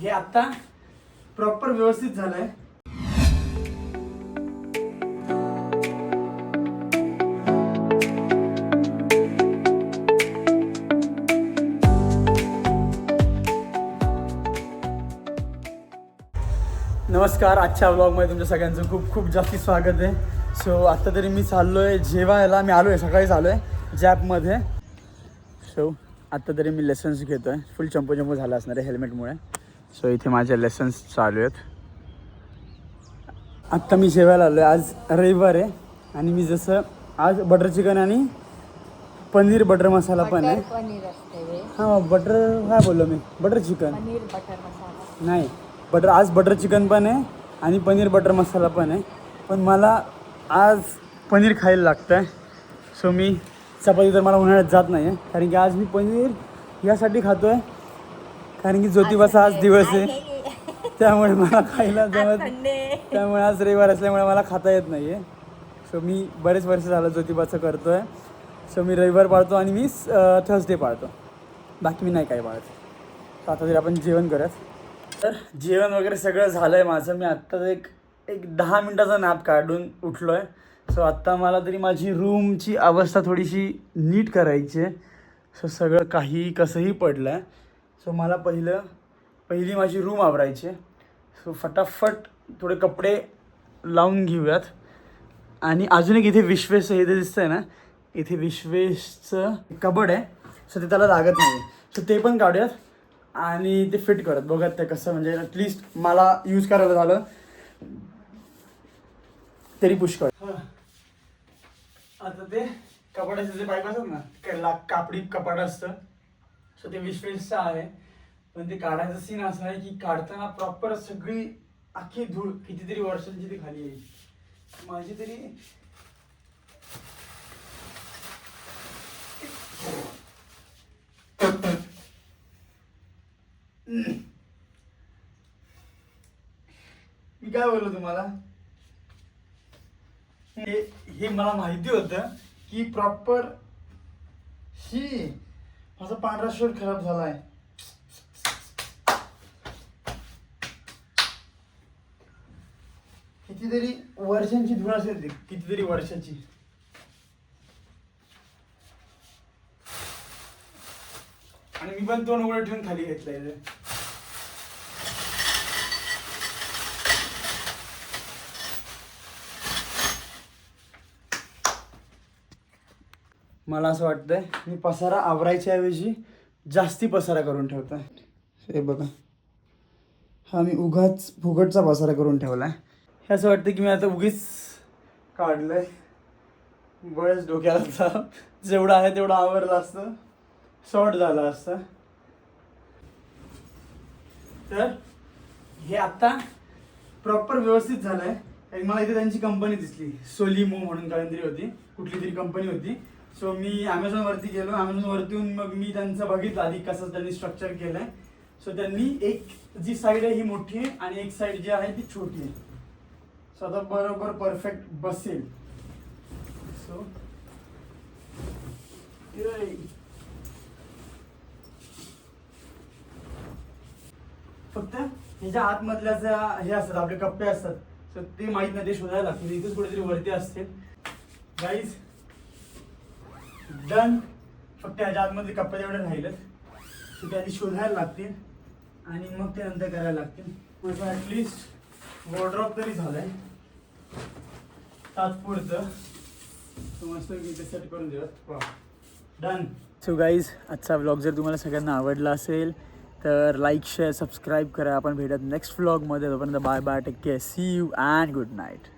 हे आता प्रॉपर व्यवस्थित झालंय. नमस्कार. आजच्या व्लॉगमध्ये तुमच्या सगळ्यांचं खूप खूप जास्ती स्वागत आहे. सो आत्ता तरी मी चाललो आहे जेवायला. मी आलो आहे सकाळीच आलो आहे जॅपमध्ये. सो आत्ता तरी मी लेसन्स घेतो आहे. फुल चंपू झाला असणार आहे हेल्मेटमुळे. सो इथे माझे लेसन्स चालू आहेत. आत्ता मी जेवायला आलो आहे. आज रविवार आहे आणि मी जसं आज बटर चिकन आणि पनीर बटर मसाला पण आहे. हां बटर काय बोललो मी, बटर चिकन पनीर बटर मसाला नाही, बटर आज बटर चिकन पण आहे आणि पनीर बटर मसाला पण आहे. पण मला आज पनीर खायला लागतं आहे. सो मी चपाती तर मला उन्हाळ्यात जात नाही आहे, कारण की आज मी पनीर यासाठी खातो आहे कारण की ज्योतिबाचा आज दिवस आहे. त्यामुळे मला खायला जमत, त्यामुळे आज रविवार असल्यामुळे मला खाता येत नाही आहे. सो मी बरेच वर्ष झालं ज्योतिबाचं करतो आहे. सो मी रविवार पाळतो आणि मी थर्सडे पाळतो, बाकी मी नाही काय पाळत. सो आता तरी आपण जेवण करत. तर जेवण वगैरे सगळं झालं आहे माझं. मी आत्ताच एक 10 मिनटाचा नॅप काढून उठलो आहे. सो आत्ता मला तरी माझी रूमची अवस्था थोडीशी नीट करायची आहे. सो सगळं काही कसंही पडलं आहे. सो मला पहिली माझी रूम आवरायची आहे. सो फटाफट थोडे कपडे लावून घेऊयात. आणि अजून एक इथे विश्वेचं हे दिसतं आहे ना, इथे विश्वेशचं कबड आहे. सो ते त्याला लागत नाही, सो ते पण काढूयात आणि ते फिट करत बघत ते कसं, म्हणजे ॲटलिस्ट मला यूज करायला झालं तरी पुष्कळ. आता ते कपाटाचे जे पाईप असतात ना, कापडी कपाट असतं, सो ते विश्वेशचं आहे. पण ते काढायचं सीन असं आहे की काढताना प्रॉपर सगळी अख्खी धूळ कितीतरी वर्षांची ती खाली यायची. माझी तरी मी काय बोललो तुम्हाला, हे मला माहिती होतं की प्रॉपर ही माझा पांढरा शर्ट खराब झालाय. कितीतरी वर्षांची धूळ असेल ती, कितीतरी वर्षाची. आणि मी पण तोंड उघडं ठेवून खाली घेतलंय. मला असं वाटतंय मी पसारा आवरायच्या ऐवजी जास्ती पसारा करून ठेवतोय. हे बघा, हा मी उगाच फुकटचा पसारा करून ठेवलाय. हे असं वाटतं की मी आता उगीच काढलंय. बळच डोक्याला जेवढं आहे तेवढं आवरलं असतं, शॉर्ट झालं असतं. तर हे आता प्रॉपर व्यवस्थित झालंय. आणि मला इथे त्यांची कंपनी दिसली, सोलिमो म्हणून काहीतरी होती, कुठली तरी कंपनी होती. सो मी ॲमेझॉनवरती गेलो. ॲमेझॉनवरतून मग मी त्यांचं बघितलं आधी कसं त्यांनी स्ट्रक्चर केलं आहे. सो त्यांनी एक जी साईड आहे ही मोठी आहे आणि एक साईड जी आहे ती छोटी आहे. सो आता बरोबर परफेक्ट बसेल. सो फक्त ह्याच्या आतमधल्या ज्या हे असतात आपले कप्पे असतात, सो ते माहीत नाही, ते शोधायला लागतील. इथेच कुठेतरी वरती असते गाईज. डन. फक्त ह्याच्या आतमध्ये कप्पे तेवढे राहिलेत, सो ते आधी शोधायला लागतील आणि मग ते नंतर करायला लागतील. माझं ॲटलिस्ट वॉर्डरॉप तरी झालंय तात्पुरतं. सो मस्त इथे सेट करून देऊयात. वा, डन. सो गाईज, आजचा व्लॉग जर तुम्हाला सगळ्यांना आवडला असेल तर लाईक, शेअर, सबस्क्राईब करा. आपण भेटत नेक्स्ट व्लॉगमध्ये. तोपर्यंत bye bye, take care, see you and good night.